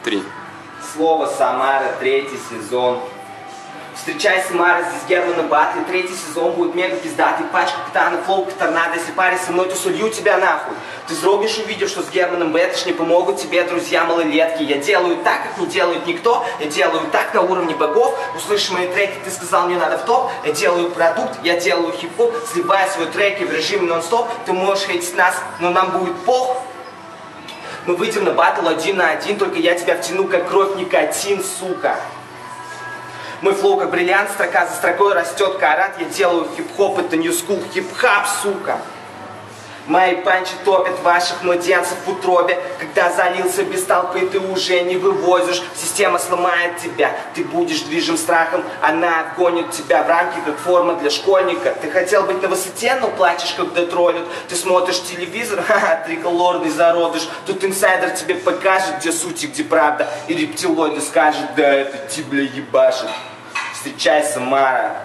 3. Слово Самара, 3-й сезон. Встречай Самара здесь Германа Батли, 3-й сезон будет мега пиздатый. Пачка Катана, Флоу, Торнадо. Если парень со мной, то солью тебя нахуй. Ты вздрогнешь, увидев, что с Германом Бэтыш не помогут тебе друзья малолетки. Я делаю так, как не делает никто. Я делаю так на уровне богов. Услышишь мои треки, ты сказал, мне надо в топ. Я делаю продукт, я делаю хип-хоп. Сливая свои треки в режиме нон-стоп. Ты можешь хейтить нас, но нам будет пох. Мы выйдем на батл 1 на 1, только я тебя втяну, как кровь никотин, сука. Мой флоу как бриллиант, строка за строкой растет карат. Я делаю хип-хоп, это new school хип-хап, сука. Мои панчи топят ваших младенцев в утробе. Когда залился без толпы, ты уже не вывозишь. Система сломает тебя, ты будешь движим страхом. Она гонит тебя в рамки, как форма для школьника. Ты хотел быть на высоте, но плачешь, когда троллят. Ты смотришь телевизор, ха-ха, триколорный зародыш. Тут инсайдер тебе покажет, где суть и где правда. И рептилоиды скажет, да это ти, бля, ебашит. Встречай, Самара.